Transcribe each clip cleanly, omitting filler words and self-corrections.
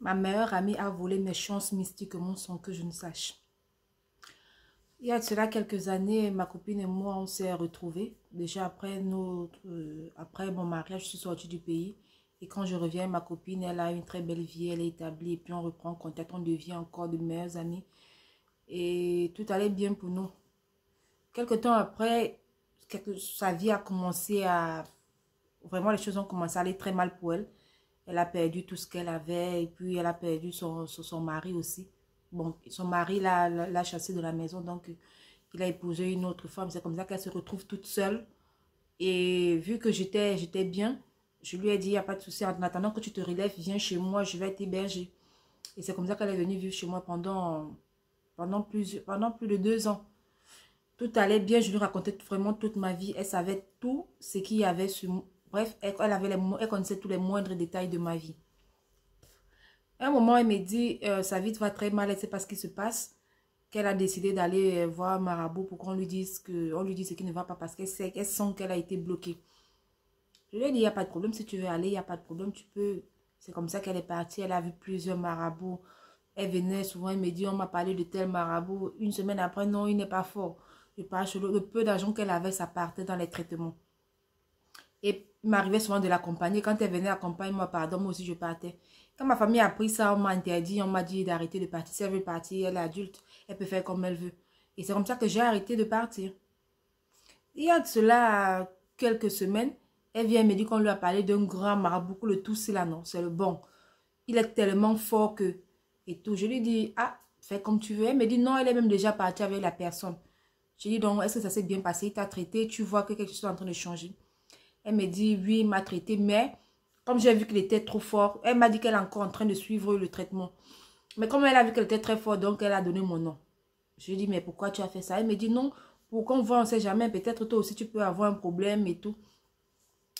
Ma meilleure amie a volé mes chances mystiquement sans que je ne sache. Il y a de cela quelques années, ma copine et moi, on s'est retrouvés. Déjà après mon mariage, je suis sortie du pays. Et quand je reviens, ma copine, elle a une très belle vie, elle est établie. Et puis on reprend contact, on devient encore de meilleures amies. Et tout allait bien pour nous. Quelque temps après, sa vie a commencé à... Vraiment, les choses ont commencé à aller très mal pour elle. Elle a perdu tout ce qu'elle avait et puis elle a perdu son mari aussi. Bon, son mari l'a chassée de la maison, donc il a épousé une autre femme. C'est comme ça qu'elle se retrouve toute seule. Et vu que j'étais bien, je lui ai dit, il n'y a pas de souci, en attendant que tu te relèves, viens chez moi, je vais t'héberger. Et c'est comme ça qu'elle est venue vivre chez moi pendant plus de 2 ans. Tout allait bien, je lui racontais vraiment toute ma vie. Elle savait tout ce qu'il y avait sur moi. Bref, elle connaissait tous les moindres détails de ma vie. À un moment, elle me dit, sa vie va très mal, elle ne sait pas ce qui se passe. Qu'elle a décidé d'aller voir Marabout pour qu'on lui dise ce qui ne va pas parce qu'elle sent qu'elle a été bloquée. Je lui ai dit, il n'y a pas de problème, si tu veux aller, il n'y a pas de problème, tu peux. C'est comme ça qu'elle est partie, elle a vu plusieurs marabouts. Elle venait souvent, elle me dit, on m'a parlé de tel marabout. Une semaine après, non, il n'est pas fort. Je parle sur le peu d'argent qu'elle avait, ça partait dans les traitements. Et il m'arrivait souvent de l'accompagner. Quand elle venait accompagner moi, pardon, moi aussi je partais. Quand ma famille a appris ça, on m'a interdit, on m'a dit d'arrêter de partir. Si elle veut partir, elle est adulte, elle peut faire comme elle veut. Et c'est comme ça que j'ai arrêté de partir. Il y a de cela quelques semaines, elle vient me dire qu'on lui a parlé d'un grand marabout, le tout c'est là, non, c'est le bon. Il est tellement fort que... Et tout, je lui dis, ah, fais comme tu veux. Elle me dit, non, elle est même déjà partie avec la personne. Je lui dis, donc, est-ce que ça s'est bien passé? Il t'a traité, tu vois que quelque chose est en train de changer. Elle me dit, oui, il m'a traité, mais comme j'ai vu qu'il était trop fort, elle m'a dit qu'elle est encore en train de suivre le traitement. Mais comme elle a vu qu'elle était très fort, donc elle a donné mon nom. Je lui dis, mais pourquoi tu as fait ça? Elle me dit, non, pour qu'on voit, on ne sait jamais, peut-être toi aussi tu peux avoir un problème et tout.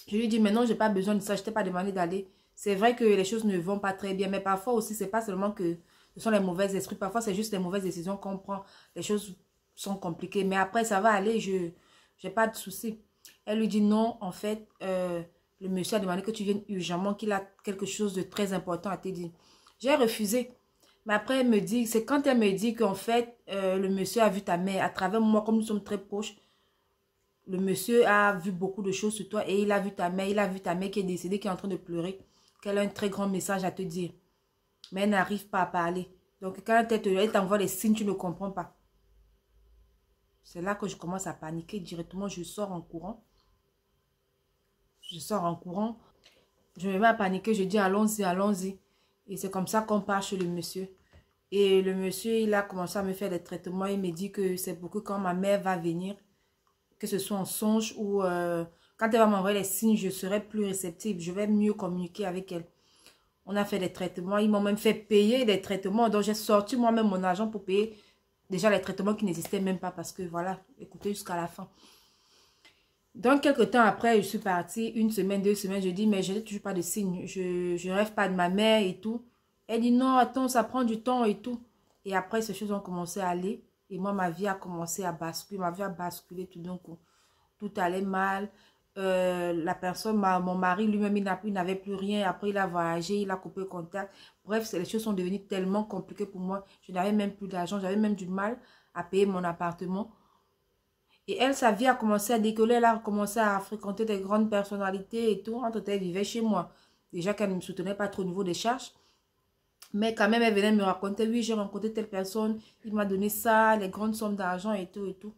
Je lui dis, mais non, je n'ai pas besoin de ça, je ne t'ai pas demandé d'aller. C'est vrai que les choses ne vont pas très bien, mais parfois aussi, ce n'est pas seulement que ce sont les mauvais esprits, parfois c'est juste les mauvaises décisions qu'on prend. Les choses sont compliquées, mais après ça va aller, je n'ai pas de souci. Elle lui dit non, en fait, le monsieur a demandé que tu viennes urgemment, qu'il a quelque chose de très important à te dire. J'ai refusé. Mais après, elle me dit, c'est quand elle me dit qu'en fait, le monsieur a vu ta mère à travers moi, comme nous sommes très proches. Le monsieur a vu beaucoup de choses sur toi et il a vu ta mère, qui est décédée, qui est en train de pleurer, qu'elle a un très grand message à te dire. Mais elle n'arrive pas à parler. Donc quand elle t'envoie les signes, tu ne comprends pas. C'est là que je commence à paniquer directement. Je sors en courant. Je sors en courant. Je me mets à paniquer. Je dis allons-y, allons-y. Et c'est comme ça qu'on part chez le monsieur. Et le monsieur, il a commencé à me faire des traitements. Il me dit que c'est pour que quand ma mère va venir, que ce soit en songe ou quand elle va m'envoyer les signes, je serai plus réceptive. Je vais mieux communiquer avec elle. On a fait des traitements. Ils m'ont même fait payer des traitements. Donc, j'ai sorti moi-même mon argent pour payer déjà les traitements qui n'existaient même pas parce que voilà, écoutez jusqu'à la fin. Donc, quelques temps après, je suis partie, 1 semaine, 2 semaines, je dis, mais je n'ai toujours pas de signes. Je ne rêve pas de ma mère et tout. Elle dit, non, attends, ça prend du temps et tout. Et après, ces choses ont commencé à aller. Et moi, ma vie a commencé à basculer. Ma vie a basculé tout d'un coup. Tout allait mal. La personne, mon mari lui-même, il n'avait plus rien. Après, il a voyagé, il a coupé le contact. Bref, les choses sont devenues tellement compliquées pour moi. Je n'avais même plus d'argent. J'avais même du mal à payer mon appartement. Et elle, sa vie a commencé à décoller. Elle a commencé à fréquenter des grandes personnalités et tout. Entre-temps, elle vivait chez moi. Déjà qu'elle ne me soutenait pas trop au niveau des charges. Mais quand même, elle venait me raconter, oui, j'ai rencontré telle personne. Il m'a donné ça, les grandes sommes d'argent et tout et tout.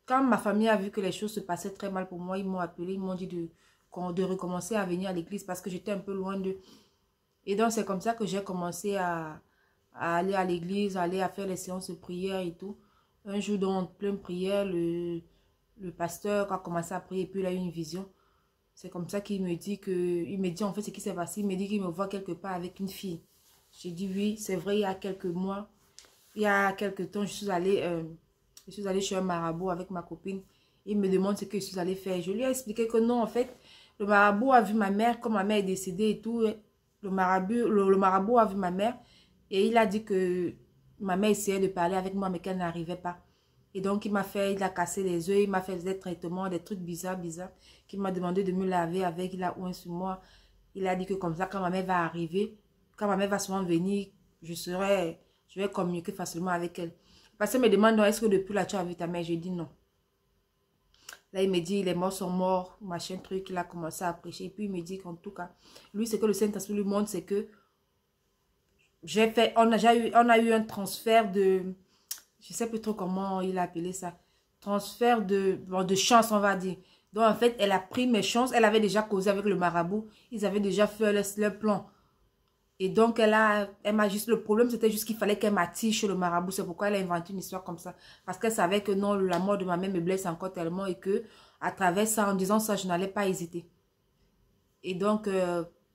Quand ma famille a vu que les choses se passaient très mal pour moi, ils m'ont appelé, ils m'ont dit de recommencer à venir à l'église parce que j'étais un peu loin d'eux. Et donc, c'est comme ça que j'ai commencé à aller à l'église, à aller à faire les séances de prière et tout. Un jour, dans pleine prière, le pasteur a commencé à prier et puis il a eu une vision. C'est comme ça qu'il me dit en fait ce qui s'est passé. Il me dit qu'il me voit quelque part avec une fille. J'ai dit oui, c'est vrai, il y a quelques mois, il y a quelques temps, je suis allée chez un marabout avec ma copine. Il me demande ce que je suis allée faire. Je lui ai expliqué que non, en fait, le marabout a vu ma mère, comme ma mère est décédée et tout. Le marabout a vu ma mère et il a dit que ma mère essayait de parler avec moi, mais qu'elle n'arrivait pas. Et donc, il a cassé les œufs, il m'a fait des traitements, des trucs bizarres, qu'il m'a demandé de me laver avec, il a oint sur moi. Il a dit que comme ça, quand ma mère va arriver, quand ma mère va souvent venir, je vais communiquer facilement avec elle. Parce qu'elle me demande, est-ce que depuis là, tu as vu ta mère? Je dis non. Là, il me dit, les morts sont morts, machin truc. Il a commencé à prêcher. Et puis, il me dit qu'en tout cas, lui, ce que le Saint-Esprit lui montre, c'est que on a eu un transfert de, je sais plus trop comment il a appelé ça, transfert de chance, on va dire. Donc, en fait, elle a pris mes chances. Elle avait déjà causé avec le marabout. Ils avaient déjà fait leur plan. Et donc, elle m'a juste, le problème, c'était juste qu'il fallait qu'elle m'attire chez le marabout. C'est pourquoi elle a inventé une histoire comme ça. Parce qu'elle savait que non, la mort de ma mère me blesse encore tellement et que, à travers ça, en disant ça, je n'allais pas hésiter. Et donc,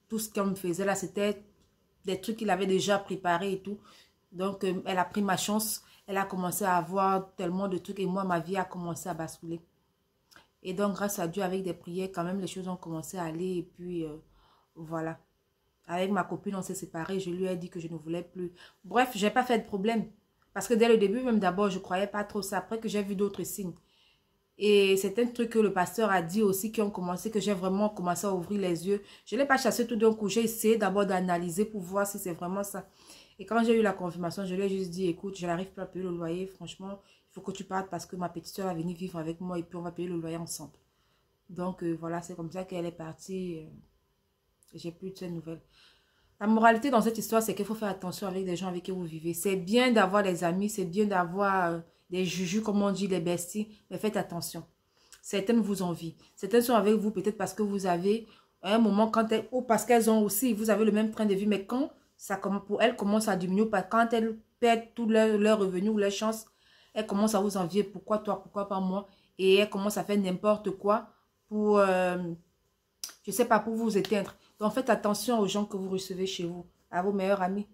tout ce qu'elle me faisait là, c'était des trucs qu'il avait déjà préparés et tout. Donc, elle a pris ma chance. Elle a commencé à avoir tellement de trucs et moi, ma vie a commencé à basculer. Et donc, grâce à Dieu, avec des prières, quand même, les choses ont commencé à aller. Et puis, voilà. Avec ma copine, on s'est séparés. Je lui ai dit que je ne voulais plus. Bref, je n'ai pas fait de problème. Parce que dès le début, même d'abord, je ne croyais pas trop ça. Après que j'ai vu d'autres signes. Et c'est un truc que le pasteur a dit aussi, qui ont commencé, que j'ai vraiment commencé à ouvrir les yeux. Je ne l'ai pas chassé tout d'un coup. J'ai essayé d'abord d'analyser pour voir si c'est vraiment ça. Et quand j'ai eu la confirmation, je lui ai juste dit, écoute, je n'arrive pas à payer le loyer. Franchement, il faut que tu partes parce que ma petite soeur va venir vivre avec moi et puis on va payer le loyer ensemble. Donc, voilà, c'est comme ça qu'elle est partie. J'ai plus de ces nouvelles. La moralité dans cette histoire, c'est qu'il faut faire attention avec des gens avec qui vous vivez. C'est bien d'avoir des amis, c'est bien d'avoir des jujus, comme on dit, des besties, mais faites attention. Certaines vous envient. Certaines sont avec vous peut-être parce que vous avez à un moment, quand elles, ou parce qu'elles ont aussi, vous avez le même train de vie, mais quand ça pour elles commence à diminuer, quand elles perdent tous leurs revenus ou leurs chances, elles commencent à vous envier. Pourquoi toi, pourquoi pas moi? Et elles commencent à faire n'importe quoi pour, je sais pas, pour vous éteindre. Donc, faites attention aux gens que vous recevez chez vous, à vos meilleurs amis.